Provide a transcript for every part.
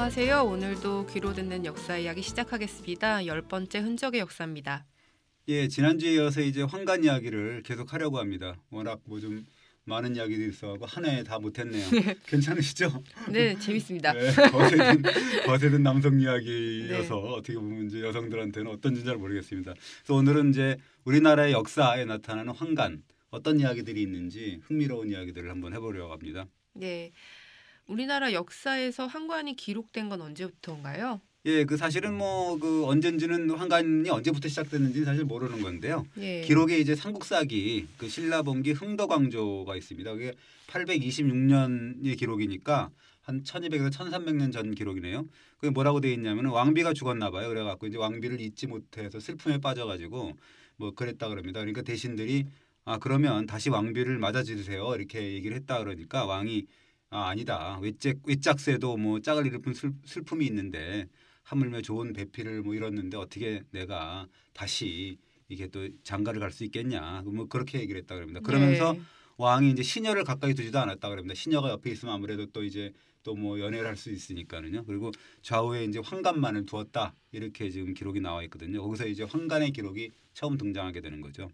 안녕하세요. 오늘도 귀로 듣는 역사 이야기 시작하겠습니다. 10번째 흔적의 역사입니다. 예, 지난주에 이어서 이제 황간 이야기를 계속 하려고 합니다. 워낙 뭐 좀 많은 이야기들이 있어가지고 한 해에 다 못했네요. 괜찮으시죠? 네, 재밌습니다. 네, 거세든 남성 이야기여서 네. 어떻게 보면 이제 여성들한테는 어떤지 잘 모르겠습니다. 그래서 오늘은 이제 우리나라의 역사에 나타나는 황간 어떤 이야기들이 있는지 흥미로운 이야기들을 한번 해보려고 합니다. 네, 우리나라 역사에서 황간이 기록된 건 언제부터인가요? 예, 그 사실은 뭐 그 언젠지는 황간이 언제부터 시작됐는지 사실 모르는 건데요. 예. 기록에 이제 삼국사기 그 신라본기 흥덕왕조가 있습니다. 그게 826년의 기록이니까 한 1200에서 1300년 전 기록이네요. 그게 뭐라고 돼 있냐면 왕비가 죽었나 봐요. 그래갖고 이제 왕비를 잊지 못해서 슬픔에 빠져가지고 뭐 그랬다 그럽니다. 그러니까 대신들이 그러면 다시 왕비를 맞아주세요 이렇게 얘기를 했다 그러니까 왕이 아니다. 외짝새도 뭐 짝을 잃은 슬픔이 있는데 하물며 좋은 배필을 뭐 잃었는데 어떻게 내가 다시 이게 또 장가를 갈 수 있겠냐. 뭐 그렇게 얘기를 했다 그럽니다. 그러면서 네. 왕이 이제 시녀를 가까이 두지도 않았다 그럽니다. 시녀가 옆에 있으면 아무래도 또 이제 또 뭐 연애를 할 수 있으니까는요. 그리고 좌우에 이제 황간만을 두었다. 이렇게 지금 기록이 나와 있거든요. 거기서 이제 황간의 기록이 처음 등장하게 되는 거죠.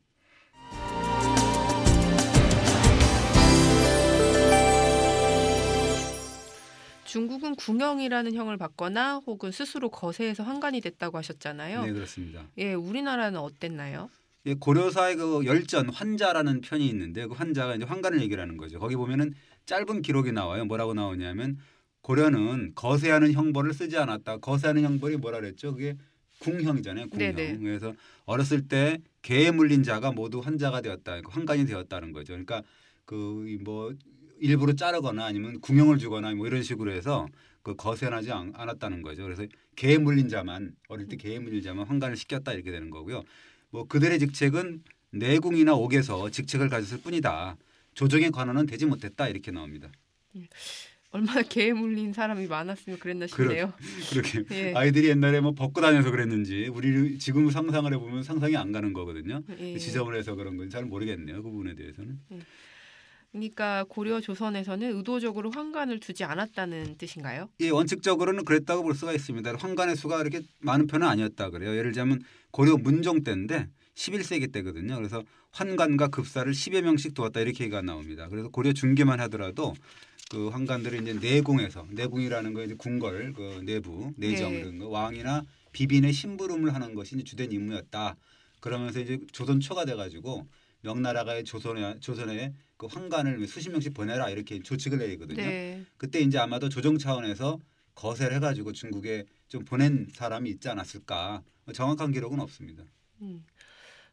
중국은 궁영이라는 형을 받거나 혹은 스스로 거세해서 황간이 됐다고 하셨잖아요. 네, 그렇습니다. 예, 우리나라는 어땠나요? 예, 고려사의 그 열전 환자라는 편이 있는데 그 환자가 이제 황간을 얘기하는 거죠. 거기 보면은 짧은 기록이 나와요. 뭐라고 나오냐면 고려는 거세하는 형벌을 쓰지 않았다. 거세하는 형벌이 뭐라 그랬죠? 그게 궁형이잖아요. 궁형. 네네. 그래서 어렸을 때 개에 물린 자가 모두 환자가 되었다. 황간이 되었다는 거죠. 그러니까 그 뭐 일부러 자르거나 아니면 궁형을 주거나 뭐 이런 식으로 해서 그 거세하지 않았다는 거죠. 그래서 개에 물린 자만 어릴 때 개에 물린 자만 황간을 시켰다 이렇게 되는 거고요. 뭐 그들의 직책은 내궁이나 옥에서 직책을 가졌을 뿐이다. 조정의 관원은 되지 못했다 이렇게 나옵니다. 얼마나 개에 물린 사람이 많았으면 그랬나 싶네요. 그렇게 예. 아이들이 옛날에 뭐 벗고 다녀서 그랬는지 우리 지금 상상을 해보면 상상이 안 가는 거거든요. 예. 지적을 해서 그런 건 잘 모르겠네요. 그 부분에 대해서는. 그러니까 고려 조선에서는 의도적으로 황간을 두지 않았다는 뜻인가요? 예, 원칙적으로는 그랬다고 볼 수가 있습니다. 황간의 수가 그렇게 많은 편은 아니었다 그래요. 예를 들자면 고려 문종 때인데 11세기 때거든요. 그래서 환관과 급사를 10여 명씩 두었다 이렇게 얘기가 나옵니다. 그래서 고려 중기만 하더라도 그 황관들을 이제 내궁에서 내궁이라는 거 이제 궁궐 그 내부 내정 네. 이런 거 왕이나 비빈의 심부름을 하는 것이 이제 주된 임무였다. 그러면서 이제 조선 초가 돼가지고 명나라가 조선에 그 황관을 수십 명씩 보내라 이렇게 조칙을 내리거든요. 네. 그때 이제 아마도 조정 차원에서 거세를 해가지고 중국에 좀 보낸 사람이 있지 않았을까. 정확한 기록은 없습니다.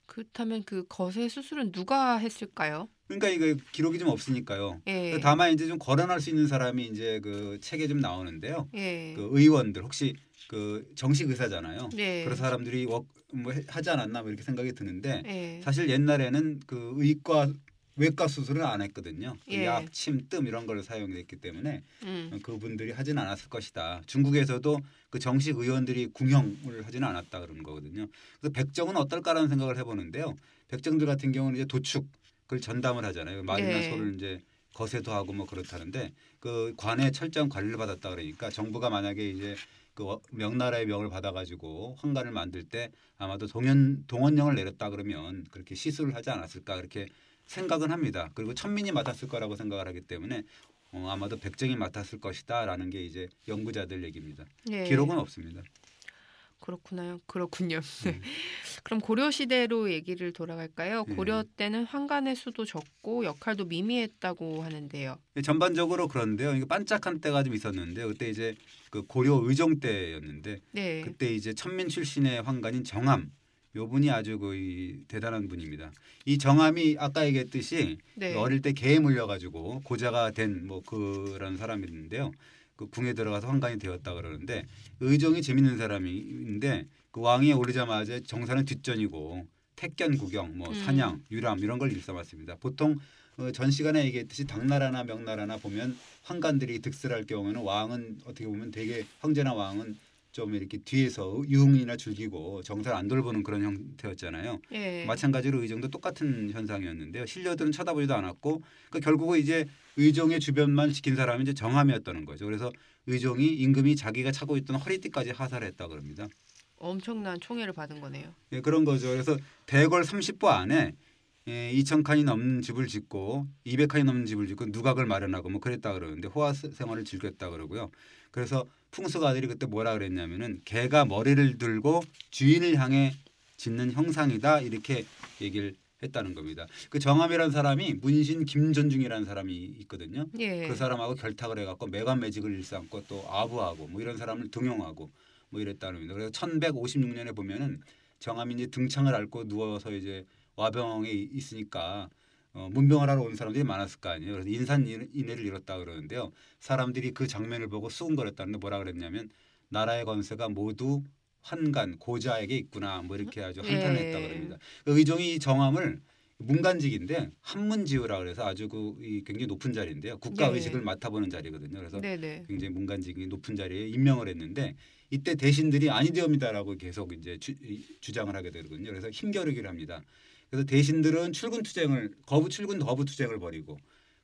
그렇다면 그 거세 수술은 누가 했을까요? 그러니까 이거 기록이 좀 없으니까요. 예. 다만 이제 좀 거론할 수 있는 사람이 이제 그 책에 좀 나오는데요. 예. 그 의원들 혹시 그 정식 의사잖아요. 네. 그런 사람들이 뭐 하지 않았나 뭐 이렇게 생각이 드는데 예. 사실 옛날에는 그 의과 외과 수술을 안 했거든요. 그 예. 약, 침, 뜸 이런 걸 사용했기 때문에 그분들이 하지는 않았을 것이다. 중국에서도 그 정식 의원들이 궁형을 하지는 않았다 그런 거거든요. 그래서 백정은 어떨까라는 생각을 해보는데요. 백정들 같은 경우는 이제 도축을 전담을 하잖아요. 말이나 네. 소를 이제 거세도 하고 뭐 그렇다는데 그 관에 철저한 관리를 받았다 그러니까 정부가 만약에 이제 그 명나라의 명을 받아가지고 황간을 만들 때 아마도 동원령을 내렸다 그러면 그렇게 시술을 하지 않았을까 그렇게 생각은 합니다. 그리고 천민이 맡았을 거라고 생각을 하기 때문에 아마도 백정이 맡았을 것이다라는 게 이제 연구자들 얘기입니다. 예. 기록은 없습니다. 그렇군요. 네. 그럼 고려 시대로 얘기를 돌아갈까요? 고려 때는 황간의 수도 적고 역할도 미미했다고 하는데요. 전반적으로 그런데요. 이게 반짝한 때가 좀 있었는데 그때 이제 그 고려 의종 때였는데 네. 그때 이제 천민 출신의 황간인 정암 요 분이 아주 대단한 분입니다. 이 정암이 아까 얘기했듯이 네. 어릴 때 개에 물려가지고 고자가 된 뭐 그런 사람인데요. 그 궁에 들어가서 황간이 되었다 그러는데 의종이 재밌는 사람인데 그 왕위에 오르자마자 정사는 뒷전이고 택견 구경, 뭐 사냥, 유람 이런 걸 일삼았습니다. 보통 전 시간에 얘기했듯이 당나라나 명나라나 보면 황간들이 득실할 경우에는 왕은 어떻게 보면 되게 황제나 왕은 좀 이렇게 뒤에서 유흥이나 즐기고 정사를 안 돌보는 그런 형태였잖아요. 예. 마찬가지로 의정도 똑같은 현상이었는데요. 신료들은 쳐다보지도 않았고 결국은 이제 의정의 주변만 지킨 사람이 이제 정함이었다는 거죠. 그래서 의정이 임금이 자기가 차고 있던 허리띠까지 하살했다 그럽니다. 엄청난 총애를 받은 거네요. 예, 그런 거죠. 그래서 대궐 30보 안에 2,000칸이 넘는 집을 짓고 200칸이 넘는 집을 짓고 누각을 마련하고 뭐 그랬다 그러는데 호화 생활을 즐겼다 그러고요. 그래서 풍수가들이 그때 뭐라 그랬냐면은 개가 머리를 들고 주인을 향해 짓는 형상이다 이렇게 얘기를 했다는 겁니다. 그 정함이라는 사람이 문신 김전중이라는 사람이 있거든요. 예. 그 사람하고 결탁을 해갖고 매간매직을 일삼고 또 아부하고 뭐 이런 사람을 등용하고 뭐 이랬다는 겁니다. 그래서 1156년에 보면은 정함이 이제 등창을 앓고 누워서 이제 와병에 있으니까 문병을 하러 온 사람들이 많았을 거 아니에요. 그래서 인산인해를 이뤘다 그러는데요. 사람들이 그 장면을 보고 수군거렸다는데 뭐라 그랬냐면 나라의 건세가 모두 환관 고자에게 있구나 뭐 이렇게 아주 한탄을 했다 그럽니다. 의종이 이 정함을 문관직인데 한문지우라 그래서 아주 굉장히 높은 자리인데요. 국가 의식을 맡아보는 자리거든요. 그래서 굉장히 문관직이 높은 자리에 임명을 했는데 이때 대신들이 아니되옵니다라고 계속 이제 주장을 하게 되거든요. 그래서 힘겨루기를 합니다. 그래서 대신들은 출근 거부 투쟁을 벌이고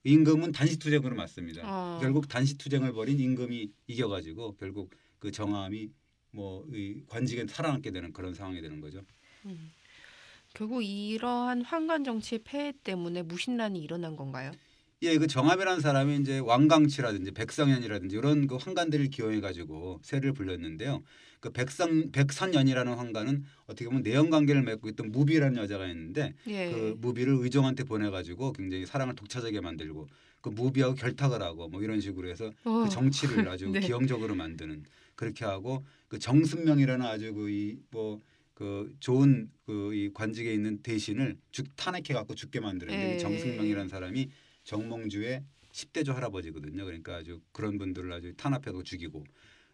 임금은 단시 투쟁으로 맞습니다. 결국 단시 투쟁을 벌인 임금이 이겨가지고 결국 그 정함이 이 관직에 살아남게 되는 그런 상황이 되는 거죠. 결국 이러한 환관 정치의 폐해 때문에 무신란이 일어난 건가요? 예, 그 정함이라는 사람이 이제 왕강치라든지 백성연이라든지 이런 그 환관들을 기용해 가지고 세를 불렸는데요. 그 백선연이라는 환관은 어떻게 보면 내연 관계를 맺고 있던 무비라는 여자가 있는데 그 무비를 의정한테 보내 가지고 굉장히 사랑을 독차지하게 만들고 그 무비하고 결탁을 하고 뭐 이런 식으로 해서 그 정치를 아주 기형적으로 만드는 그렇게 하고 그 정승명이라는 아주 그 좋은 이 관직에 있는 대신을 탄핵해 갖고 죽게 만드는데 정승명이라는 사람이 정몽주의 10대조 할아버지거든요. 그러니까 아주 그런 분들을 아주 탄압하고 죽이고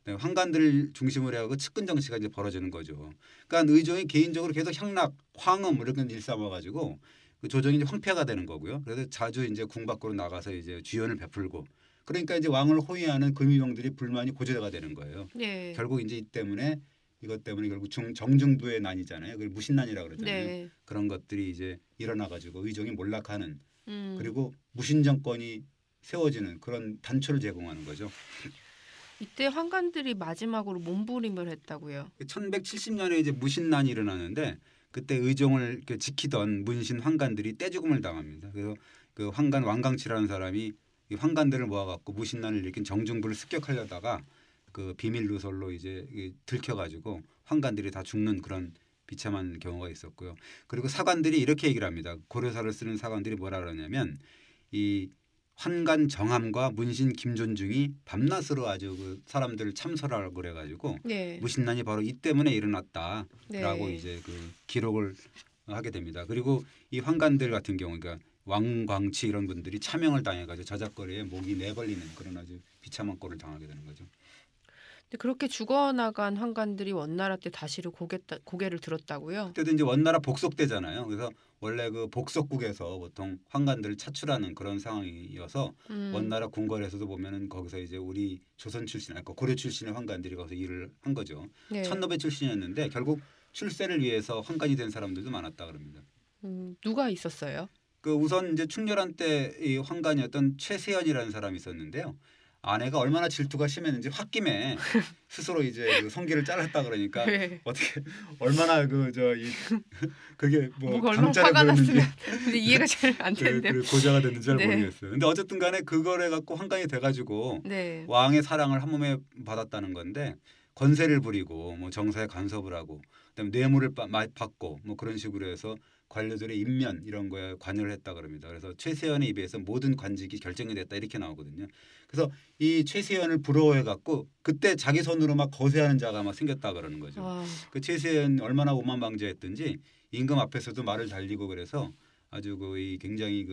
환관들을 중심으로 해서 측근 정치가 이제 벌어지는 거죠. 그러니까 의정이 개인적으로 계속 향락, 황음 이렇게 일삼아 가지고 그 조정이 이제 황폐가 되는 거고요. 그래서 자주 이제 궁 밖으로 나가서 이제 주연을 베풀고 그러니까 이제 왕을 호위하는 금의병들이 불만이 고조가 되는 거예요. 결국 이제 이것 때문에 결국 정중부의 난이잖아요. 그걸 무신난이라고 그러잖아요. 그런 것들이 이제 일어나 가지고 의정이 몰락하는 그리고 무신 정권이 세워지는 그런 단초를 제공하는 거죠. 이때 환관들이 마지막으로 몸부림을 했다고요. 1170년에 이제 무신난이 일어나는데 그때 의정을 지키던 문신 환관들이 떼죽음을 당합니다. 그래서 그 환관 왕강치라는 사람이 이 환관들을 모아갖고 무신난을 일으킨 정중부를 습격하려다가 그 비밀 누설로 이제 들켜가지고 환관들이 다 죽는 그런 비참한 경우가 있었고요. 그리고 사관들이 이렇게 얘기를 합니다. 고려사를 쓰는 사관들이 뭐라 그러냐면 이 환관 정함과 문신 김존중이 밤낮으로 아주 그 사람들을 참설하라고 그래가지고 무신난이 바로 이 때문에 일어났다라고 이제 그 기록을 하게 됩니다. 그리고 이 환관들 같은 경우 그러니까 왕광치 이런 분들이 차명을 당해가지고 저작거리에 목이 내걸리는 그런 아주 비참한 꼴을 당하게 되는 거죠. 근데 그렇게 죽어나간 환관들이 원나라 때 다시를 고개를 들었다고요? 그때도 이제 원나라 복속되잖아요. 그래서 원래 그 복속국에서 보통 환관들을 차출하는 그런 상황이어서 원나라 궁궐에서도 보면은 거기서 이제 우리 조선 출신, 아까 고려 출신의 환관들이 거기서 일을 한 거죠. 천노배 출신이었는데 결국 출세를 위해서 환관이 된 사람들도 많았다 그럽니다. 누가 있었어요? 그 우선 이제 충렬한 때 이 환관이었던 최세연이라는 사람이 있었는데요. 아내가 얼마나 질투가 심했는지 홧김에 스스로 이제 그 성기를 잘랐다 그러니까 어떻게 얼마나 그게 뭐 강자를 보였는지 근데 이해가 잘 안 되는데요. 고자가 됐는지 잘 모르겠어요. 근데 어쨌든 간에 그걸 해갖고 환관이 돼가지고 왕의 사랑을 한 몸에 받았다는 건데 권세를 부리고 뭐 정사에 간섭을 하고 그다음에 뇌물을 받고 뭐 그런 식으로 해서 관료들의 인면 이런 거에 관여를 했다 그럽니다. 그래서 최세연의 입에서 모든 관직이 결정이 됐다 이렇게 나오거든요. 그래서 이 최세연을 부러워해 갖고 그때 자기 손으로 막 거세하는 자가 막 생겼다 그러는 거죠. 그 최세연 얼마나 오만방자했든지 임금 앞에서도 말을 달리고 그래서 아주 굉장히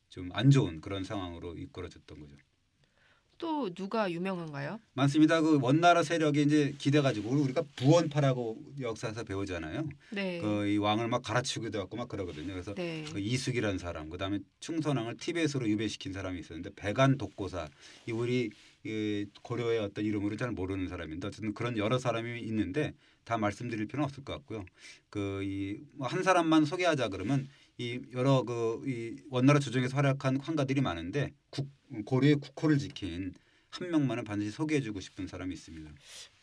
좀 안 좋은 그런 상황으로 이끌어졌던 거죠. 또 누가 유명한가요? 많습니다. 그 원나라 세력이 이제 기대가지고 우리가 부원파라고 역사에서 배우잖아요. 네. 그 이 왕을 막 갈아치기도 하고 막 그러거든요. 그래서 네. 그 이숙이라는 사람, 그다음에 충선왕을 티벳으로 유배시킨 사람이 있었는데 배간 독고사, 이 우리 이 고려의 어떤 이름으로 잘 모르는 사람인데 어쨌든 그런 여러 사람이 있는데 다 말씀드릴 필요는 없을 것 같고요. 그 이 한 사람만 소개하자 그러면 이 여러 그 이 원나라 조정에서 활약한 환가들이 많은데 고려의 국호를 지킨 한 명만은 반드시 소개해주고 싶은 사람이 있습니다.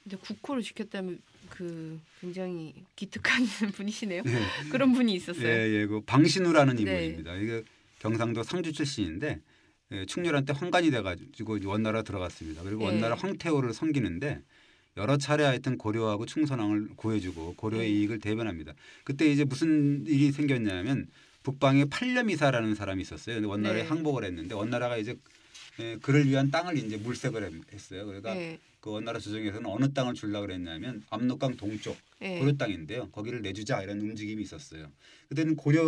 근데 국호를 지켰다면 그 굉장히 기특한 분이시네요. 네. 그런 분이 있었어요. 예, 그 방신우라는 네. 인물입니다. 이게 경상도 상주 출신인데 충렬한 때 황관이 돼가지고 원나라 들어갔습니다. 그리고 예. 원나라 황태호를 섬기는데 여러 차례 하여튼 고려하고 충선왕을 구해주고 고려의 예. 이익을 대변합니다. 그때 이제 무슨 일이 생겼냐면 북방에 팔렴이사라는 사람이 있었어요. 근데 원나라에 네. 항복을 했는데 원나라가 이제 그를 위한 땅을 이제 물색을 했어요. 그러니까 예. 그 원나라 조정에서는 어느 땅을 주려고 그랬냐면 압록강 동쪽 예. 고려 땅인데요. 거기를 내주자 이런 움직임이 있었어요. 그때는 고려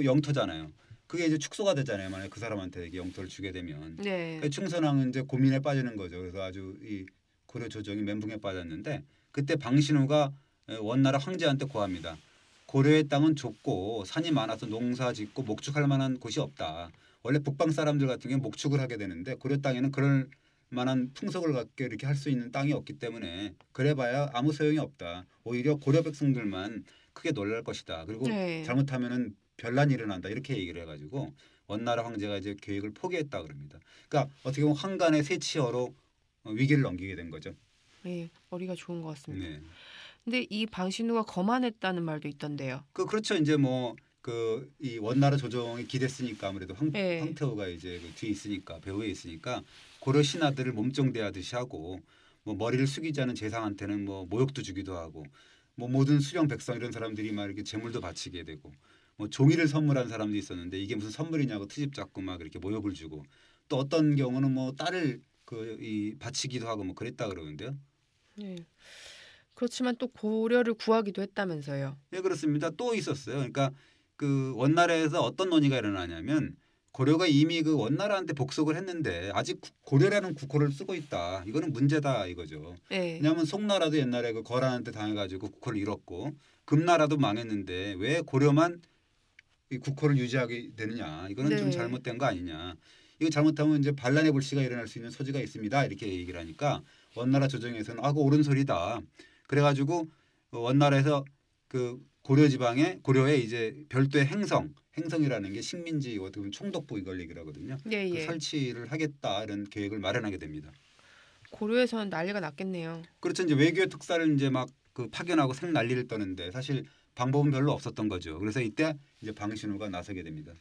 영토잖아요. 그게 이제 축소가 되잖아요. 만약 그 사람한테 영토를 주게 되면. 네. 그러니까 충선왕은 이제 고민에 빠지는 거죠. 그래서 아주 이 고려 조정이 멘붕에 빠졌는데 그때 방신우가 원나라 황제한테 고합니다. 고려의 땅은 좁고 산이 많아서 농사 짓고 목축할 만한 곳이 없다. 원래 북방 사람들 같은 경우는 목축을 하게 되는데 고려 땅에는 그럴 만한 풍속을 갖게 이렇게 할 수 있는 땅이 없기 때문에 그래봐야 아무 소용이 없다. 오히려 고려 백성들만 크게 놀랄 것이다. 그리고 네. 잘못하면은 별난이 일어난다. 이렇게 얘기를 해가지고 원나라 황제가 이제 계획을 포기했다 그럽니다. 그러니까 어떻게 보면 황간의 세치어로 위기를 넘기게 된 거죠. 예. 어리가 좋은 것 같습니다. 네. 근데 이 방신우가 거만했다는 말도 있던데요. 그렇죠. 이제 뭐 그 이 원나라 조정이 기댔으니까 아무래도 네. 황태호가 이제 그 뒤에 있으니까 배후에 있으니까 고려 신하들을 몸종대하듯이 하고 뭐 머리를 숙이지 않은 재상한테는 뭐 모욕도 주기도 하고 뭐 모든 수령 백성 이런 사람들이 막 이렇게 재물도 바치게 되고 뭐 종이를 선물한 사람도 있었는데 이게 무슨 선물이냐고 트집 잡고 막 이렇게 모욕을 주고 또 어떤 경우는 뭐 딸을 그 이 바치기도 하고 뭐 그랬다 그러는데요. 예. 그렇지만 또 고려를 구하기도 했다면서요. 예, 그렇습니다. 또 있었어요. 그러니까 그 원나라에서 어떤 논의가 일어나냐면 고려가 이미 그 원나라한테 복속을 했는데 아직 고려라는 국호를 쓰고 있다. 이거는 문제다 이거죠. 예. 왜냐하면 송나라도 옛날에 그 거란한테 당해가지고 국호를 잃었고 금나라도 망했는데 왜 고려만 이 국호를 유지하게 되느냐. 이거는 좀 네. 잘못된 거 아니냐. 이거 잘못하면 이제 반란의 불씨가 일어날 수 있는 소지가 있습니다. 이렇게 얘기를 하니까 원나라 조정에서는 아, 그 옳은 소리다. 그래가지고 원나라에서 그 고려 지방에 고려에 이제 별도의 행성이라는 게 식민지 어떻게 보면 총독부 이걸 얘기를 하거든요. 예, 그 예. 설치를 하겠다 이런 계획을 마련하게 됩니다. 고려에서는 난리가 났겠네요. 그렇죠. 이제 외교 특사를 이제 막 그 파견하고 생 난리를 떠는데 사실 방법은 별로 없었던 거죠. 그래서 이때 이제 방신우가 나서게 됩니다.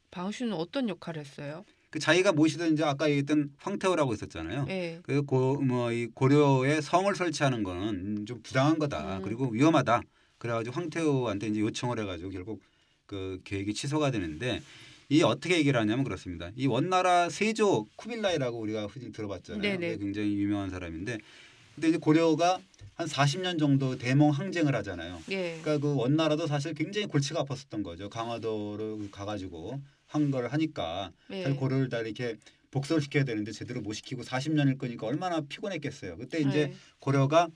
방신우는 어떤 역할을 했어요? 그 자기가 모시던 이제 아까 얘기했던 황태호라고 있었잖아요. 예. 이 고려에 성을 설치하는 거는 좀 부당한 거다. 그리고 위험하다. 그래가지고 황태호한테 이제 요청을 해가지고 결국 그 계획이 취소가 되는데 이 어떻게 얘기를 하냐면 그렇습니다. 이 원나라 세조 쿠빌라이라고 우리가 흔히 들어봤잖아요. 네네. 굉장히 유명한 사람인데, 근데 이제 고려가 한 40년 정도 대몽 항쟁을 하잖아요. 예. 그러니까 그 원나라도 사실 굉장히 골치가 아팠었던 거죠. 강화도를 가가지고 한 걸 하니까 예. 사실 고려를 다 이렇게 복수를 시켜야 되는데 제대로 못 시키고 40년일 거니까 얼마나 피곤했겠어요. 그때 이제 예. 고려가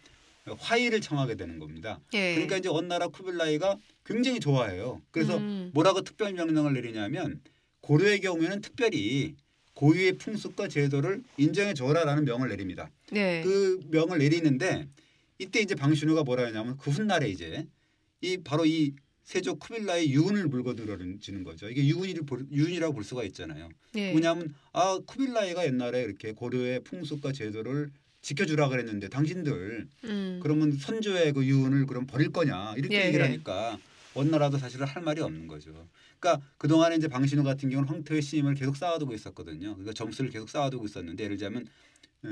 화의를 청하게 되는 겁니다. 예. 그러니까 이제 원나라 쿠빌라이가 굉장히 좋아해요. 그래서 뭐라고 특별 명령을 내리냐면 고려의 경우에는 특별히 고유의 풍습과 제도를 인정해 줘라라는 명을 내립니다. 네. 그 명을 내리는데 이때 이제 방신우가 뭐라 하냐면 그 훗날에 이제 이 바로 이 세조 쿠빌라의 유운을 물고 들어지는 거죠. 이게 유운이라고 볼 수가 있잖아요. 예. 뭐냐면 아 쿠빌라이가 옛날에 이렇게 고려의 풍습과 제도를 지켜주라 그랬는데 당신들 그러면 선조의 그 유운을 그럼 버릴 거냐 이렇게 예, 얘기를 예. 하니까 원나라도 사실은 할 말이 없는 거죠. 그러니까 그동안에 이제 방신우 같은 경우는 황태의 신임을 계속 쌓아두고 있었거든요. 그러니까 점수를 계속 쌓아두고 있었는데 예를 들자면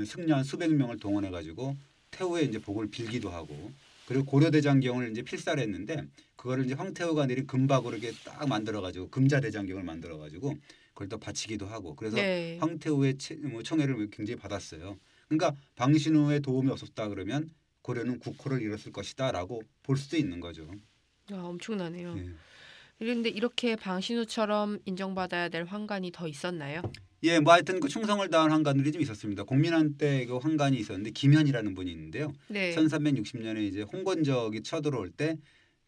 승려한 수백 명을 동원해 가지고 태후의 이제 복을 빌기도 하고 그리고 고려대장경을 이제 필사를 했는데 그거를 이제 황태후가 내린 금박으로 이렇게 딱 만들어 가지고 금자대장경을 만들어 가지고 그걸 또 바치기도 하고 그래서 네. 황태후의 청해를 굉장히 받았어요. 그러니까 방신우의 도움이 없었다 그러면 고려는 국호를 잃었을 것이다라고 볼 수도 있는 거죠. 아, 엄청나네요. 네. 그런데 이렇게 방신우처럼 인정받아야 될 환관이 더 있었나요? 예, 뭐 하여튼 그 충성을 다한 환관들이 좀 있었습니다. 공민왕 때 그 환관이 있었는데 김현이라는 분이 있는데요. 네. 1360년에 이제 홍건적이 쳐들어올 때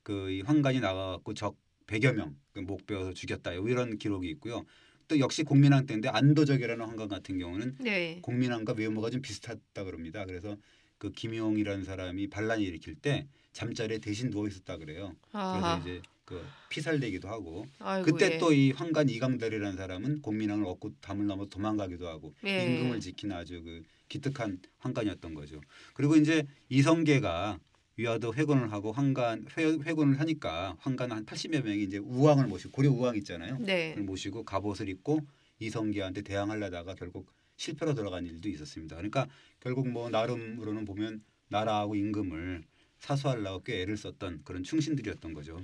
그 이 환관이 나가갖고 적 100여 명 목 베어서 죽였다. 이런 기록이 있고요. 또 역시 공민왕 때인데 안도적이라는 환관 같은 경우는 네. 공민왕과 외모가 좀 비슷하다 그럽니다. 그래서 그 김용이라는 사람이 반란을 일으킬 때 잠자리에 대신 누워 있었다 그래요. 그래서 아, 이제 그 피살되기도 하고 아이고 그때 예. 또 이 환관 이강달이라는 사람은 공민왕을 얻고 담을 넘어 도망가기도 하고 예. 임금을 지키는 아주 그 기특한 환관이었던 거죠. 그리고 이제 이성계가 위화도 회군을 하고 환관 회군을 하니까 환관 한 80여 명이 이제 우왕을 모시고 고려 우왕 있잖아요. 네. 그걸 모시고 갑옷을 입고 이성계한테 대항하려다가 결국 실패로 돌아간 일도 있었습니다. 그러니까 결국 뭐 나름으로는 보면 나라하고 임금을 사수하려고 꽤 애를 썼던 그런 충신들이었던 거죠.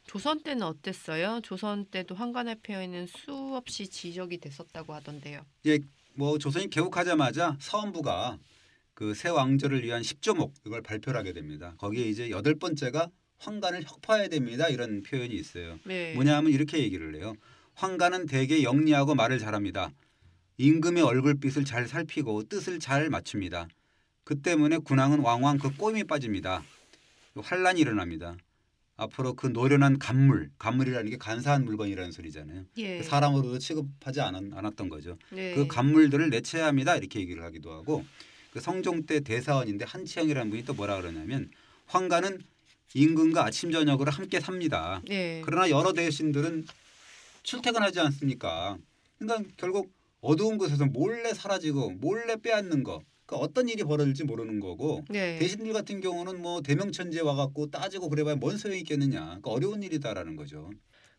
조선 때는 어땠어요? 조선 때도 환관의 폐허에는 수없이 지적이 됐었다고 하던데요. 예, 뭐 조선이 개국하자마자 서원부가 그 새 왕조를 위한 10조목 이걸 발표를 하게 됩니다. 거기에 이제 8번째가 환관을 혁파해야 됩니다. 이런 표현이 있어요. 네. 뭐냐면 이렇게 얘기를 해요. 환관은 대개 영리하고 말을 잘합니다. 임금의 얼굴빛을 잘 살피고 뜻을 잘 맞춥니다. 그 때문에 군왕은 왕왕 그 꼬임이 빠집니다. 환란이 일어납니다. 앞으로 그 노련한 간물이라는 게 간사한 물건이라는 소리잖아요. 예. 사람으로도 취급하지 않았던 거죠. 네. 그 간물들을 내쳐야 합니다. 이렇게 얘기를 하기도 하고 그 성종 때 대사원인데 한치영이라는 분이 또 뭐라 그러냐면 환관은 임금과 아침 저녁으로 함께 삽니다. 네. 그러나 여러 대신들은 출퇴근하지 않습니까? 그러니까 결국 어두운 곳에서 몰래 사라지고 몰래 빼앗는 거. 그러니까 어떤 일이 벌어질지 모르는 거고 네. 대신들 같은 경우는 뭐 대명천지에 와갖고 따지고 그래봐야 뭔 소용이 있겠느냐. 그러니까 어려운 일이다라는 거죠.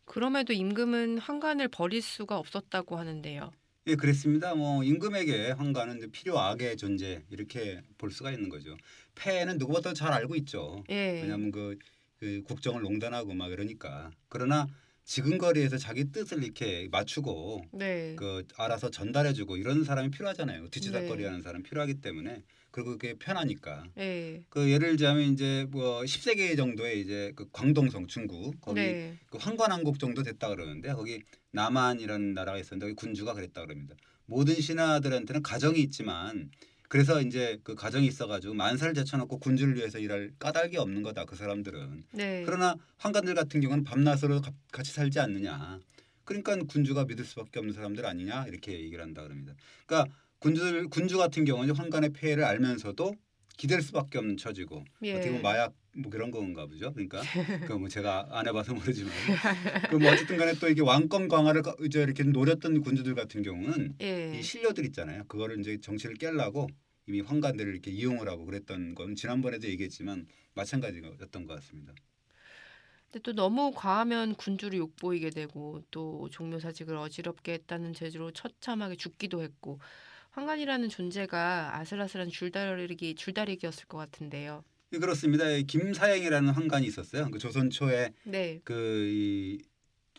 그럼에도 임금은 환관을 버릴 수가 없었다고 하는데요. 예, 그랬습니다. 뭐 임금에게 환관은 필요악의 존재 이렇게 볼 수가 있는 거죠. 폐해는 누구보다 잘 알고 있죠. 예. 왜냐하면 그 국정을 농단하고 막 그러니까. 그러나 지근거리에서 자기 뜻을 이렇게 맞추고 네. 그 알아서 전달해주고 이런 사람이 필요하잖아요. 뒤치다거리하는 네. 사람 필요하기 때문에 그리고 그게 편하니까. 예. 그 예를 들자면 이제 뭐 10세기 정도에 이제 그 광동성 중국 거기 네. 그 환관왕국 정도 됐다 그러는데 거기 남한이라는 나라가 있었는데 거기 군주가 그랬다 그럽니다. 모든 신하들한테는 가정이 있지만 그래서 이제 그 가정이 있어가지고 만사를 제쳐놓고 군주를 위해서 일할 까닭이 없는 거다 그 사람들은. 네. 그러나 환관들 같은 경우는 밤낮으로 같이 살지 않느냐. 그러니까 군주가 믿을 수밖에 없는 사람들 아니냐 이렇게 얘기를 한다 그럽니다. 그러니까 군주 같은 경우는 환관의 폐해를 알면서도 기댈 수밖에 없는 처지고 예. 어떻게 보면 마약 뭐 그런 건가 보죠. 그러니까 그 뭐 제가 안 해봐서 모르지만 그뭐 어쨌든간에 또 이게 왕권 강화를 이제 이렇게 노렸던 군주들 같은 경우는 예. 이 신료들 있잖아요. 그거를 이제 정치를 깨려고 이미 환관들을 이렇게 이용을 하고 그랬던 건 지난번에도 얘기했지만 마찬가지였던 것 같습니다. 근데 또 너무 과하면 군주를 욕보이게 되고 또 종묘사직을 어지럽게 했다는 죄로 처참하게 죽기도 했고 환관이라는 존재가 아슬아슬한 줄다리기였을 것 같은데요. 예, 그렇습니다. 김사행이라는 환관이 있었어요. 그 조선 초에 네. 이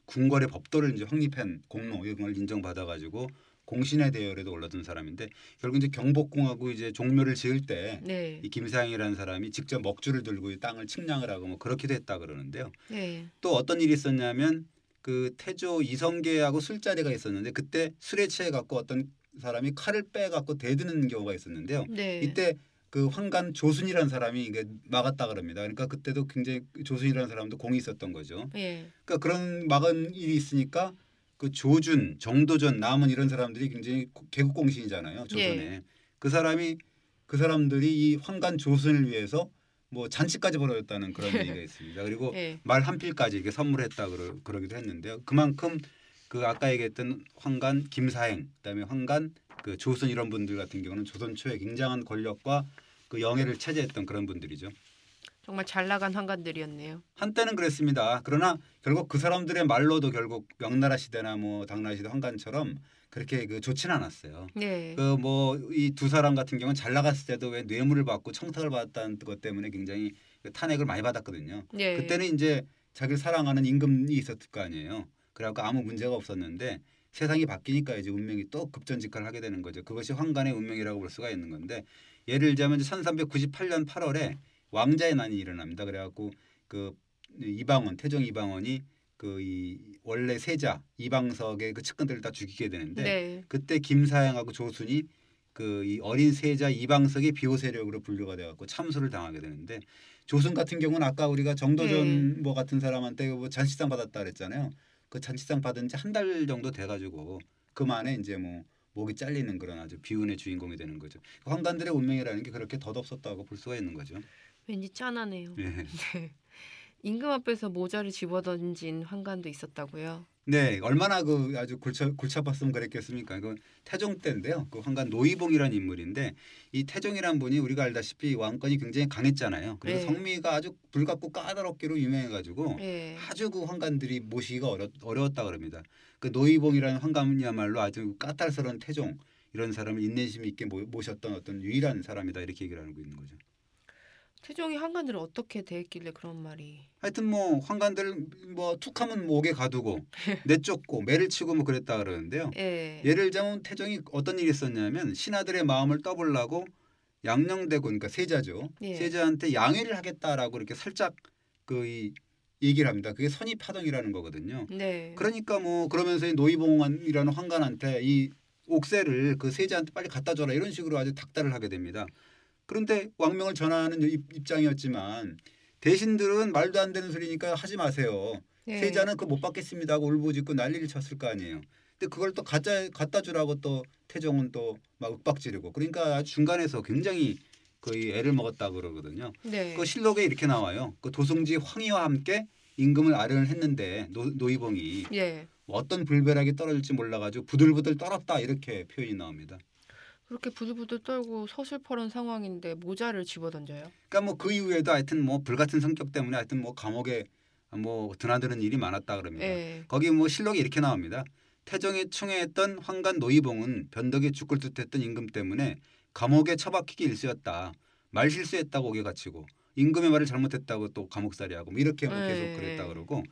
궁궐의 법도를 이제 확립한 공로 이런 걸 인정받아가지고 공신의 대열에도 올라든 사람인데 결국 이제 경복궁하고 이제 종묘를 지을 때 네. 이 김사행이라는 사람이 직접 먹줄을 들고 이 땅을 측량을 하고 뭐 그렇게도 했다 그러는데요. 네. 또 어떤 일이 있었냐면 그 태조 이성계하고 술자리가 있었는데 그때 술에 취해 갖고 어떤 사람이 칼을 빼 갖고 대드는 경우가 있었는데요. 네. 이때 그 환관 조순이라는 사람이 이게 막았다 그럽니다. 그러니까 그때도 굉장히 조순이라는 사람도 공이 있었던 거죠. 예. 그러니까 그런 막은 일이 있으니까 그 조준, 정도전, 남은 이런 사람들이 굉장히 개국 공신이잖아요. 조선에. 그 사람들이 이 환관 조순을 위해서 뭐 잔치까지 벌어졌다는 그런 얘기가 있습니다. 그리고 예. 말 한 필까지 이렇게 선물했다 그러기도 했는데요. 그만큼 그 아까 얘기했던 환관 김사행, 그다음에 환관 그 조선 이런 분들 같은 경우는 조선 초에 굉장한 권력과 그 영예를 차지했던 그런 분들이죠. 정말 잘 나간 환관들이었네요. 한때는 그랬습니다. 그러나 결국 그 사람들의 말로도 결국 명나라 시대나 뭐 당나라 시대 환관처럼 그렇게 그 좋지는 않았어요. 네. 그 뭐 이 두 사람 같은 경우는 잘 나갔을 때도 왜 뇌물을 받고 청탁을 받았다는 것 때문에 굉장히 탄핵을 많이 받았거든요. 네. 그때는 이제 자기를 사랑하는 임금이 있었을 거 아니에요. 그래갖고 아무 문제가 없었는데 세상이 바뀌니까 이제 운명이 또 급전직하를 하게 되는 거죠. 그것이 환관의 운명이라고 볼 수가 있는 건데 예를 들자면 1398년 8월에 왕자의 난이 일어납니다. 그래갖고 그 이방원 태종 이방원이 그 이 원래 세자 이방석의 그 측근들을 다 죽이게 되는데 네. 그때 김사양하고 조순이 그 이 어린 세자 이방석의 비호 세력으로 분류가 돼갖고 참수를 당하게 되는데 조순 같은 경우는 아까 우리가 네. 정도전 뭐 같은 사람한테 뭐 잔치상 받았다 그랬잖아요. 그 잔치상 받은 지 한 달 정도 돼가지고 그만에 이제 뭐 목이 잘리는 그런 아주 비운의 주인공이 되는 거죠. 환관들의 운명이라는 게 그렇게 덧없었다고 볼 수가 있는 거죠. 왠지 짠하네요. 네. 네. 임금 앞에서 모자를 집어던진 환관도 있었다고요. 네, 얼마나 그 아주 골치 아팠으면 그랬겠습니까? 그 태종 때인데요. 그 환관 노이봉이라는 인물인데 이 태종이란 분이 우리가 알다시피 왕권이 굉장히 강했잖아요. 그리고 네. 성미가 아주 불같고 까다롭기로 유명해가지고 네. 아주 그 환관들이 모시기가 어려웠다 그럽니다. 그 노이봉이라는 환관이야말로 아주 까탈스러운 태종 이런 사람을 인내심 있게 모셨던 어떤 유일한 사람이다 이렇게 얘기를 하고 있는 거죠. 태종이 환관들을 어떻게 대했길래 그런 말이. 하여튼 뭐 환관들 뭐 툭하면 목에 가두고 내쫓고 매를 치고 뭐 그랬다 그러는데요. 예. 예를 들자면 태종이 어떤 일이 있었냐면 신하들의 마음을 떠보려고 양녕대군 그러니까 세자죠. 예. 세자한테 양해를 하겠다라고 이렇게 살짝 그 이 얘기를 합니다. 그게 선입하동이라는 거거든요. 네. 그러니까 뭐 그러면서 이 노이봉이라는 환관한테 이 옥새를 그 세자한테 빨리 갖다 줘라 이런 식으로 아주 닥달을 하게 됩니다. 그런데 왕명을 전하는 입장이었지만 대신들은 말도 안 되는 소리니까 하지 마세요. 예. 세자는 그거 못 받겠습니다 하고 울부짖고 난리를 쳤을 거 아니에요. 근데 그걸 또 갖다 주라고 또 태종은 또 막 윽박지르고 그러니까 중간에서 굉장히 거의 애를 먹었다 그러거든요. 네. 그 실록에 이렇게 나와요. 그 도승지 황희와 함께 임금을 아련했는데 노이봉이 예. 어떤 불벼락이 떨어질지 몰라가지고 부들부들 떨었다 이렇게 표현이 나옵니다. 그렇게 부들부들 떨고 서슬퍼런 상황인데 모자를 집어던져요. 그러니까 뭐 그 이후에도 하여튼 뭐 불같은 성격 때문에 하여튼 뭐 감옥에 뭐 드나드는 일이 많았다 그럽니다. 예. 거기 뭐 실록이 이렇게 나옵니다. 태종이 충애했던 환관 노이봉은 변덕에 죽을 듯했던 임금 때문에 감옥에 처박히기 일쑤였다. 말 실수했다고 옥에 갇히고 임금의 말을 잘못했다고 또 감옥살이하고 뭐 이렇게 뭐 계속 예. 그랬다 그러고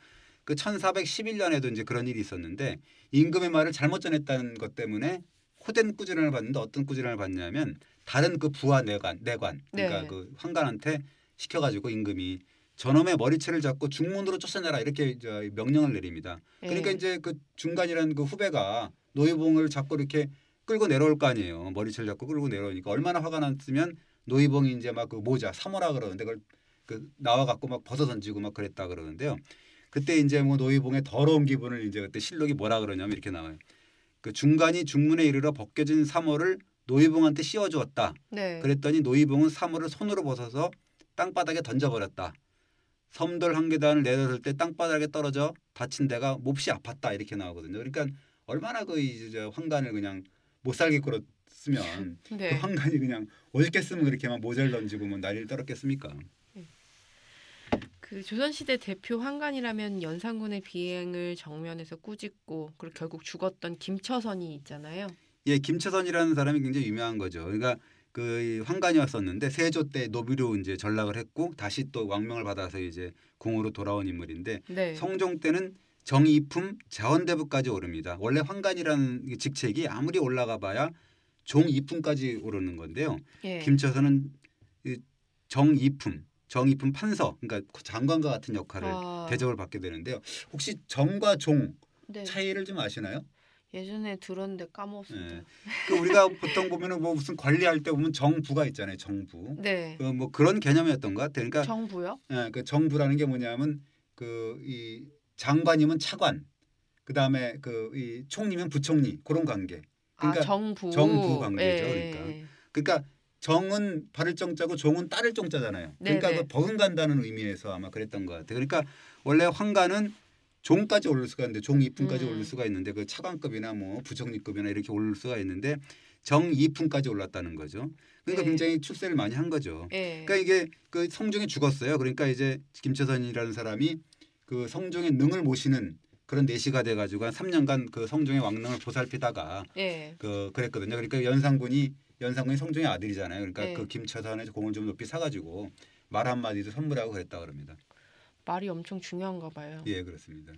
그 1411년에도 이제 그런 일이 있었는데 임금의 말을 잘못 전했다는 것 때문에 호된 꾸지람을 받는데 어떤 꾸지람을 받냐면 다른 그 부하 내관 그러니까 네. 그 환관한테 시켜가지고 임금이 저놈의 머리채를 잡고 중문으로 쫓아내라 이렇게 명령을 내립니다. 그러니까 예. 이제 그 중간이라는 그 후배가 노이봉을 잡고 이렇게 끌고 내려올 거 아니에요. 머리채를 잡고 끌고 내려오니까 얼마나 화가 났으면 노이봉이 이제 막 그 모자 사모라 그러는데 그걸 그 나와 갖고 막 벗어 던지고 막 그랬다 그러는데요. 그때 이제 뭐 노이봉의 더러운 기분을 이제 그때 실록이 뭐라 그러냐면 이렇게 나와요. 그 중간이 중문에 이르러 벗겨진 사모를 노이봉한테 씌워주었다. 네. 그랬더니 노이봉은 사모를 손으로 벗어서 땅바닥에 던져버렸다. 섬돌 한 계단을 내려설 때 땅바닥에 떨어져 다친 데가 몹시 아팠다 이렇게 나오거든요. 그러니까 얼마나 그 이제 환관을 그냥 못 살게 굴었으면 네. 그 환관이 그냥 오죽했으면 그렇게 막 모자를 던지고 뭐 난리를 떨었겠습니까? 그 조선시대 대표 환관이라면 연산군의 비행을 정면에서 꾸짖고 그리고 결국 죽었던 김처선이 있잖아요. 예, 김처선이라는 사람이 굉장히 유명한 거죠. 그러니까 그 환관이었었는데 세조 때 노비로 이제 전락을 했고 다시 또 왕명을 받아서 이제 궁으로 돌아온 인물인데 네. 성종 때는 정이품 자원대부까지 오릅니다. 원래 환관이라는 직책이 아무리 올라가봐야 종이품까지 오르는 건데요. 예. 김처선은 정이품 판서 그러니까 장관과 같은 역할을 대접을 받게 되는데요. 혹시 정과 종 네. 차이를 좀 아시나요? 예전에 들었는데 까먹었습니다. 네. 그 우리가 보통 보면은 뭐 무슨 관리할 때 보면 정부가 있잖아요. 정부. 네. 뭐 그런 개념이었던 것 같아요. 그러니까 정부요? 그 정부라는 게 뭐냐면 그 이 장관이면 차관, 그 다음에 그 이 총리면 부총리 그런 관계. 그러니까 정부. 정부 관계죠. 예. 그러니까 정은 바를 정자고 종은 따를 정자잖아요. 그러니까 네네. 그 버금간다는 의미에서 아마 그랬던 것 같아요. 그러니까 원래 환관은 종까지 오를 수가 있는데 종이품까지 오를 수가 있는데 그 차관급이나 뭐 부총리급이나 이렇게 오를 수가 있는데 정이품까지 올랐다는 거죠. 그러니까 네. 굉장히 출세를 많이 한 거죠. 예. 그러니까 이게 그 성종이 죽었어요. 그러니까 이제 김처선이라는 사람이 그 성종의 능을 모시는 그런 내시가 돼가지고 한 3년간 그 성종의 왕릉을 보살피다가 예. 그랬거든요. 그러니까 연산군이 성종의 아들이잖아요. 그러니까 네. 그 김처선의 공을 좀 높이 사가지고 말 한마디도 선물하고 그랬다 그럽니다. 말이 엄청 중요한가 봐요. 예, 그렇습니다.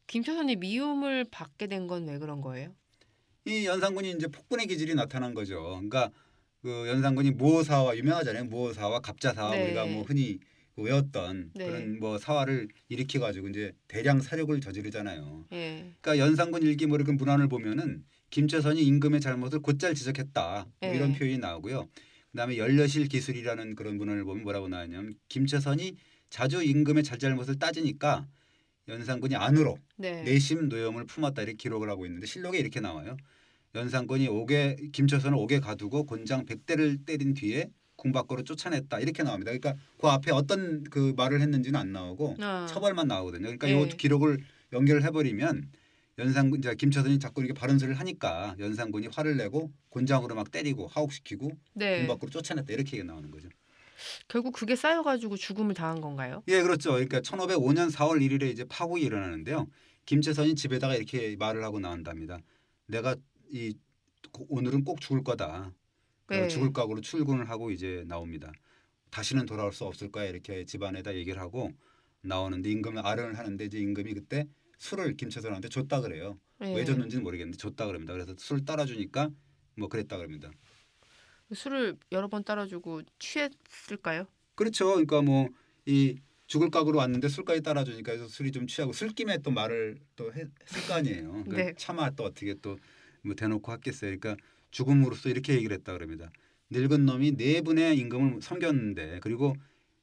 김처선이 미움을 받게 된 건 왜 그런 거예요? 이 연산군이 이제 폭군의 기질이 나타난 거죠. 그러니까 그 연산군이 무오사와 유명하잖아요. 무오사와 갑자사 네. 우리가 뭐 흔히 외웠던 네. 그런 뭐 사활을 일으켜 가지고 이제 대량 사륙을 저지르잖아요. 예. 그러니까 연산군 일기 뭐 이런 문안을 보면은 김처선이 임금의 잘못을 곧잘 지적했다. 뭐 이런 예. 표현이 나오고요. 그다음에 연려실 기술이라는 그런 문헌을 보면 뭐라고 나왔냐면 김처선이 자주 임금의 잘잘못을 따지니까 연산군이 안으로 네. 내심 노여움을 품었다 이렇게 기록을 하고 있는데 실록에 이렇게 나와요. 연산군이 김처선을 옥에 가두고 곤장 100대를 때린 뒤에 궁 밖으로 쫓아냈다 이렇게 나옵니다. 그러니까 그 앞에 어떤 그 말을 했는지는 안 나오고 아. 처벌만 나오거든요. 그러니까 이 예. 기록을 연결을 해버리면 연산군 이제 김처선이 자꾸 이렇게 바른 소리를 하니까 연산군이 화를 내고 곤장으로 막 때리고 하옥시키고 궁 네. 밖으로 쫓아냈다 이렇게 나오는 거죠. 결국 그게 쌓여가지고 죽음을 당한 건가요? 예, 그렇죠. 그러니까 1505년 4월 1일에 이제 파국이 일어나는데요. 김처선이 집에다가 이렇게 말을 하고 나온답니다. 내가 오늘은 꼭 죽을 거다. 네. 죽을 각오로 출근을 하고 이제 나옵니다. 다시는 돌아올 수 없을 거야 이렇게 집안에다 얘기를 하고 나오는데 임금을 아른을 하는데 이제 임금이 그때 술을 김처선한테 줬다 그래요. 예. 왜 줬는지는 모르겠는데 줬다 그럽니다. 그래서 술 따라주니까 뭐 그랬다 그럽니다. 술을 여러 번 따라주고 취했을까요? 그렇죠. 그러니까 뭐 이 죽을 각오로 왔는데 술까지 따라주니까 그래서 술이 좀 취하고 술김에 또 말을 또 했을 거 아니에요. 그러니까 네. 차마 또 어떻게 또 뭐 대놓고 했겠어요. 그러니까 죽음으로써 이렇게 얘기를 했다 그럽니다. 늙은 놈이 네 분의 임금을 섬겼는데 그리고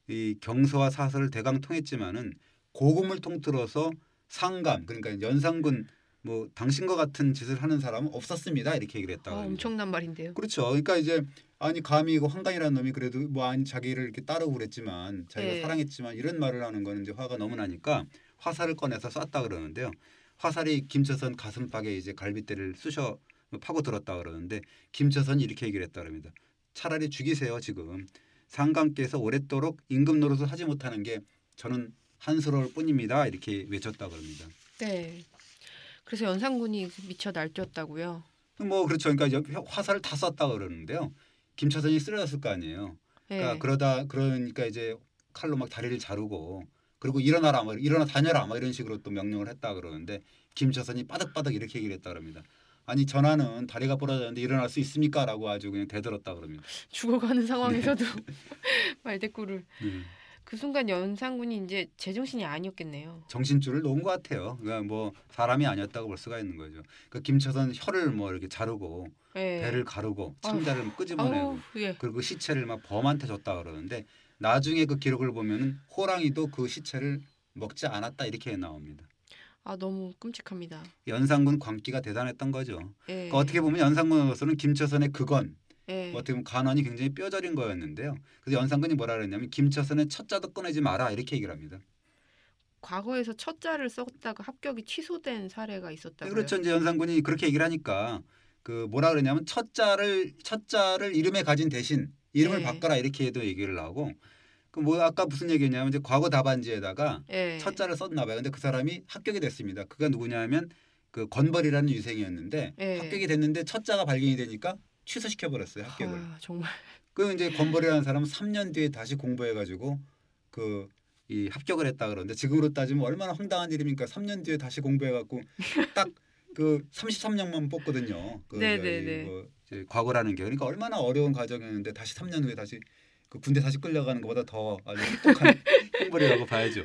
이 경서와 사설을 대강 통했지만은 고금을 통틀어서 상감 그러니까 연산군 뭐 당신과 같은 짓을 하는 사람은 없었습니다. 이렇게 얘기를 했다 그럽니다. 엄청난 말인데요. 그렇죠. 그러니까 이제 아니 감히 이거 황간이라는 놈이 그래도 뭐 아니 자기를 이렇게 따르고 그랬지만 자기가 네. 사랑했지만 이런 말을 하는 거는 이제 화가 너무 나니까 화살을 꺼내서 쐈다 그러는데요. 화살이 김처선 가슴팍에 이제 갈빗대를 쑤셔 파고 들었다 그러는데 김처선이 이렇게 얘기를 했다 그럽니다. 차라리 죽이세요 지금. 상감께서 오랫도록 임금 노릇을 하지 못하는 게 저는 한스러울 뿐입니다. 이렇게 외쳤다 그럽니다. 네. 그래서 연산군이 미쳐 날뛰었다고요. 뭐 그렇죠. 그러니까 화살을 다 쐈다 그러는데요. 김처선이 쓰러졌을 거 아니에요. 그러니까 네. 그러니까 이제 칼로 막 다리를 자르고 그리고 일어나라 막 일어나 다녀라 막 이런 식으로 또 명령을 했다 그러는데 김처선이 빠득빠득 이렇게 얘기를 했다 그럽니다. 아니 전하는 다리가 부러졌는데 일어날 수 있습니까라고 아주 그냥 대들었다 그럽니다. 죽어가는 상황에서도 말대꾸를. 네. 그 순간 연산군이 이제 제정신이 아니었겠네요. 정신줄을 놓은 것 같아요. 그러니까 뭐 사람이 아니었다고 볼 수가 있는 거죠. 그러니까 김처선 혀를 뭐 이렇게 자르고 네. 배를 가르고 창자를 끄집어내고 아우, 예. 그리고 시체를 막 범한테 줬다 그러는데 나중에 그 기록을 보면은 호랑이도 그 시체를 먹지 않았다 이렇게 나옵니다. 아 너무 끔찍합니다. 연산군 광기가 대단했던 거죠. 예. 그러니까 어떻게 보면 연산군으로서는 김처선의 극언, 예. 뭐 어떻게 보면 간언이 굉장히 뼈저린 거였는데요. 그래서 연산군이 뭐라 그랬냐면 김처선의 첫자도 꺼내지 마라 이렇게 얘기를 합니다. 과거에서 첫자를 썼다가 합격이 취소된 사례가 있었다고요. 그렇죠. 이제 연산군이 그렇게 얘기를 하니까 그 뭐라 그러냐면 첫자를 이름에 가진 대신 이름을 네. 바꿔라 이렇게도 얘기를 하고 그 뭐 아까 무슨 얘기냐면 이제 과거 답안지에다가 예. 첫자를 썼나 봐요. 근데 그 사람이 합격이 됐습니다. 그가 누구냐면 그 건벌이라는 유생이었는데 예. 합격이 됐는데 첫자가 발견이 되니까 취소시켜 버렸어요 합격을. 아, 정말. 그 이제 건벌이라는 사람은 3년 뒤에 다시 공부해 가지고 그 이 합격을 했다 그러는데 지금으로 따지면 얼마나 황당한 일입니까? 3년 뒤에 다시 공부해 갖고 딱 그 33명만 뽑거든요. 그 네네네. 뭐 이제 과거라는 게 그러니까 얼마나 어려운 과정이었는데 다시 3년 후에 다시 그 군대 다시 끌려가는 것보다 더 아주 똑똑한 행벌이라고 봐야죠.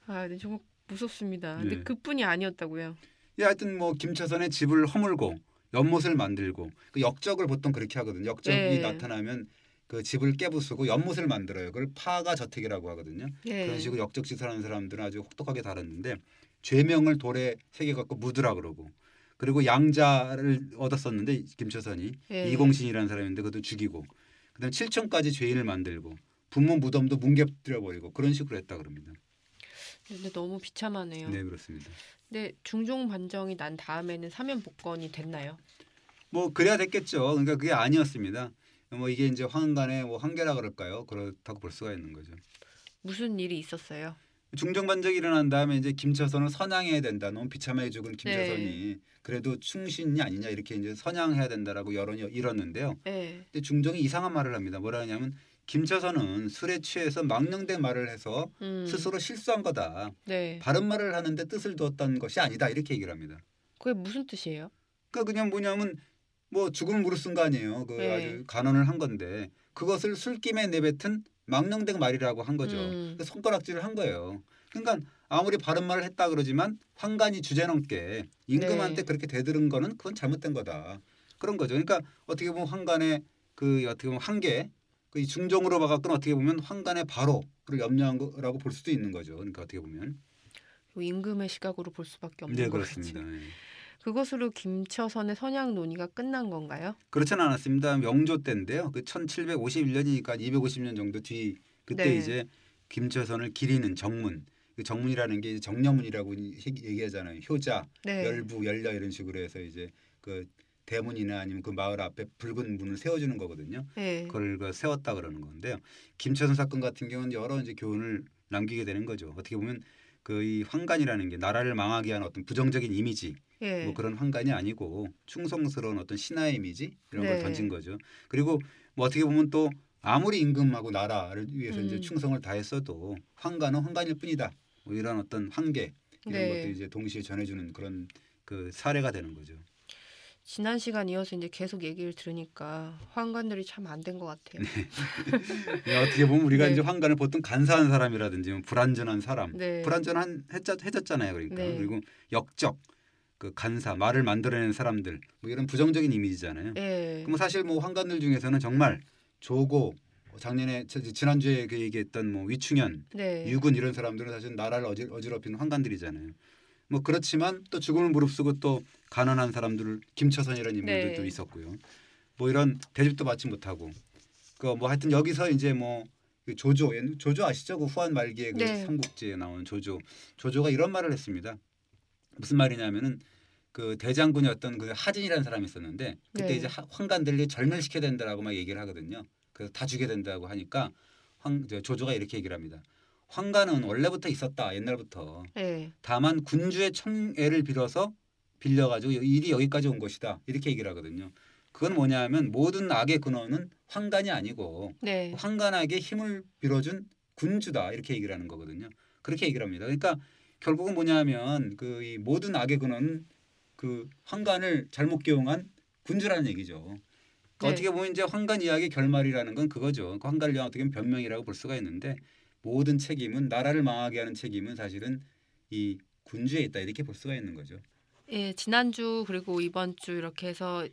아, 네, 정말 무섭습니다. 근데 네. 그뿐이 아니었다고요. 예, 하여튼 뭐 김처선의 집을 허물고 연못을 만들고 그 역적을 보통 그렇게 하거든요. 역적이 네. 나타나면 그 집을 깨부수고 연못을 만들어요. 그걸 파가 저택이라고 하거든요. 예. 그런 식으로 역적짓을 하는 사람들은 아주 혹독하게 다뤘는데 죄명을 돌에 새겨 갖고 묻으라 그러고 그리고 양자를 얻었었는데 김처선이 예. 이공신이라는 사람인데 그것도 죽이고 그다음 7층까지 죄인을 만들고 부모 무덤도 뭉개뜨려 버리고 그런 식으로 했다 그럽니다. 근데 너무 비참하네요. 네, 그렇습니다. 근데 중종 반정이 난 다음에는 사면 복권이 됐나요? 뭐 그래야 됐겠죠. 그러니까 그게 아니었습니다. 뭐 이게 이제 황간의 뭐 한계라 그럴까요? 그렇다고 볼 수가 있는 거죠. 무슨 일이 있었어요? 중종반정이 일어난 다음에 이제 김처선을 선양해야 된다. 너무 비참하게 죽은 김처선이 네. 그래도 충신이 아니냐 이렇게 이제 선양해야 된다라고 여론이 일었는데요. 예. 근데 중종이 이상한 말을 합니다. 뭐라 하냐면 김처선은 술에 취해서 망령된 말을 해서 스스로 실수한 거다. 네. 바른 말을 하는데 뜻을 두었던 것이 아니다. 이렇게 얘기를 합니다. 그게 무슨 뜻이에요? 그러니까 그냥 뭐냐면 뭐 죽음을 무릅쓴 거 아니에요. 그 네. 아주 간언을 한 건데 그것을 술김에 내뱉은 망령된 말이라고 한 거죠. 손가락질을 한 거예요. 그러니까 아무리 바른 말을 했다 그러지만 환관이 주제넘게 임금한테 네. 그렇게 대들은 거는 그건 잘못된 거다. 그런 거죠. 그러니까 어떻게 보면 환관의 그 어떻게 보면 한계, 그 중종으로 봐갖고는 어떻게 보면 환관의 바로를 염려한 거라고 볼 수도 있는 거죠. 그러니까 어떻게 보면 임금의 시각으로 볼 수밖에 없는 네, 거겠죠. 그렇습니다. 네. 그것으로 김처선의 선양 논의가 끝난 건가요? 그렇지는 않았습니다. 명조 때인데요. 그 1751년이니까 250년 정도 뒤 그때 네. 이제 김처선을 기리는 정문. 그 정문이라는 게 이제 정려문이라고 얘기하잖아요. 효자, 네. 열부, 열려 이런 식으로 해서 이제 그 대문이나 아니면 그 마을 앞에 붉은 문을 세워주는 거거든요. 네. 그걸 그 세웠다 그러는 건데요. 김처선 사건 같은 경우는 여러 이제 교훈을 남기게 되는 거죠. 어떻게 보면 그 이 환관이라는 게 나라를 망하게 하는 어떤 부정적인 이미지, 네. 뭐 그런 환관이 아니고 충성스러운 어떤 신하의 이미지 이런 걸 네. 던진 거죠. 그리고 뭐 어떻게 보면 또 아무리 임금하고 나라를 위해서 이제 충성을 다했어도 환관은 환관일 뿐이다. 뭐 이런 어떤 한계 이런 네. 것도 이제 동시에 전해주는 그런 그 사례가 되는 거죠. 지난 시간 이어서 이제 계속 얘기를 들으니까 환관들이 참 안 된 것 같아요. 어떻게 보면 우리가 네. 이제 환관을 보통 간사한 사람이라든지 뭐 불완전한 사람, 네. 해졌잖아요. 그러니까 네. 그리고 역적, 그 간사, 말을 만들어내는 사람들, 뭐 이런 부정적인 이미지잖아요. 네. 그럼 사실 뭐 환관들 중에서는 정말 조고, 작년에 지난주에 그 얘기했던 뭐 위충현, 네. 유근 이런 사람들은 사실 나라를 어지럽히는 환관들이잖아요. 뭐 그렇지만 또 죽음을 무릅쓰고 또 가난한 사람들을 김처선이라는 인물들도 네. 있었고요. 뭐 이런 대접도 받지 못하고 그 뭐 하여튼 여기서 이제 뭐 조조 아시죠? 그 후한 말기에 그 네. 삼국지에 나오는 조조가 이런 말을 했습니다. 무슨 말이냐면은 그 대장군이었던 그 하진이라는 사람이 있었는데 그때 네. 이제 환관들이 절멸시켜야 된다라고 막 얘기를 하거든요. 그래서 다 죽여야 된다고 하니까 조조가 이렇게 얘기를 합니다. 환관은 원래부터 있었다 옛날부터. 네. 다만 군주의 총애를 빌려가지고 일이 여기까지 온 것이다 이렇게 얘기를 하거든요. 그건 뭐냐면 모든 악의 근원은 환관이 아니고 네. 환관에게 힘을 빌어준 군주다 이렇게 얘기를 하는 거거든요. 그렇게 얘기를 합니다. 그러니까 결국은 뭐냐면 그 이 모든 악의 근원은 그 환관을 잘못 기용한 군주라는 얘기죠. 그러니까 네. 어떻게 보면 이제 환관 이야기의 결말이라는 건 그거죠. 그 환관을 위한 어떻게 보면 변명이라고 볼 수가 있는데 모든 책임은 나라를 망하게 하는 책임은 사실은 이 군주에 있다 이렇게 볼 수가 있는 거죠. 예, 지난주 그리고 이번 주 이렇게 해서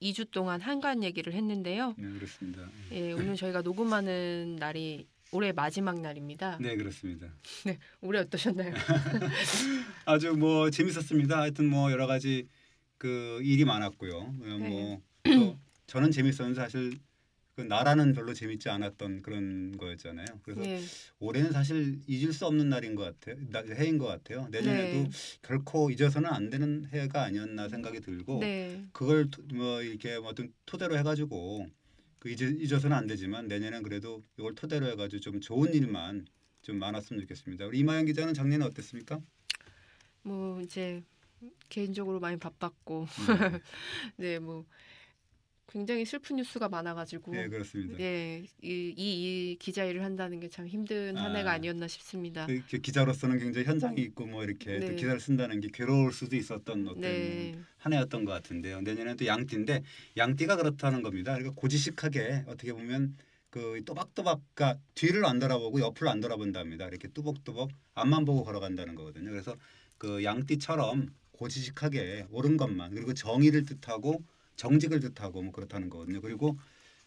2주 동안 환관 얘기를 했는데요. 네, 그렇습니다. 예, 오늘 저희가 녹음하는 날이 올해 마지막 날입니다. 네, 그렇습니다. 네, 올해 어떠셨나요? 아주 뭐 재밌었습니다. 하여튼 뭐 여러 가지 그 일이 많았고요. 뭐 또 저는 재밌었는데 사실 그 나라는 별로 재밌지 않았던 그런 거였잖아요. 그래서 네. 올해는 사실 잊을 수 없는 날인 것 같아요. 해인 것 같아요. 내년에도 네. 결코 잊어서는 안 되는 해가 아니었나 생각이 들고 네. 그걸 뭐 이렇게 어떤 토대로 해가지고 그 잊어서는 안 되지만 내년엔 그래도 이걸 토대로 해가지고 좀 좋은 일만 좀 많았으면 좋겠습니다. 우리 이마영 기자는 작년에 어땠습니까? 뭐 이제 개인적으로 많이 바빴고 네, 뭐 굉장히 슬픈 뉴스가 많아가지고 네, 그렇습니다. 예, 이 기자 일을 한다는 게 참 힘든 한 해가 아니었나 싶습니다. 그 기자로서는 굉장히 현장이 있고 뭐 이렇게 네. 또 기사를 쓴다는 게 괴로울 수도 있었던 어떤 네. 한 해였던 것 같은데요. 내년에는 또 양띠인데 양띠가 그렇다는 겁니다. 그러니까 고지식하게 어떻게 보면 그 또박또박 그러니까 뒤를 안 돌아보고 옆을 안 돌아본답니다. 이렇게 뚜벅뚜벅 앞만 보고 걸어간다는 거거든요. 그래서 그 양띠처럼 고지식하게 옳은 것만 그리고 정의를 뜻하고 정직을 뜻하고 뭐 그렇다는 거거든요. 그리고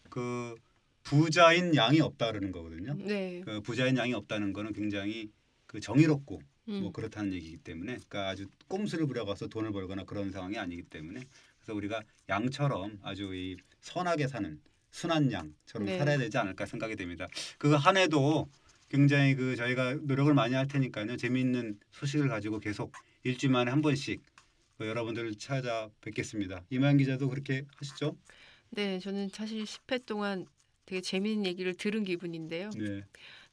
그 부자인 양이 없다 그러는 거거든요. 네. 그 부자인 양이 없다는 거는 굉장히 그 정의롭고 뭐 그렇다는 얘기이기 때문에 그러니까 아주 꼼수를 부려가서 돈을 벌거나 그런 상황이 아니기 때문에 그래서 우리가 양처럼 아주 이 선하게 사는 순한 양처럼 네. 살아야 되지 않을까 생각이 됩니다. 그 한 해도 굉장히 그 저희가 노력을 많이 할 테니까요. 재미있는 소식을 가지고 계속 일주일만에 한 번씩 여러분들을 찾아뵙겠습니다. 이마영 기자도 그렇게 하시죠? 네, 저는 사실 10회 동안 되게 재미있는 얘기를 들은 기분인데요. 네.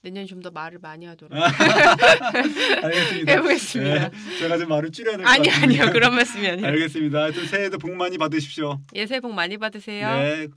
내년 좀 더 말을 많이 하도록 알겠습니다. 해보겠습니다. 네, 제가 좀 말을 줄여야 될 것 아니요, 같습니다. 아니요, 그런 말씀이 아니에요. 알겠습니다. 하여튼 새해도 복 많이 받으십시오. 예, 새해 복 많이 받으세요. 네.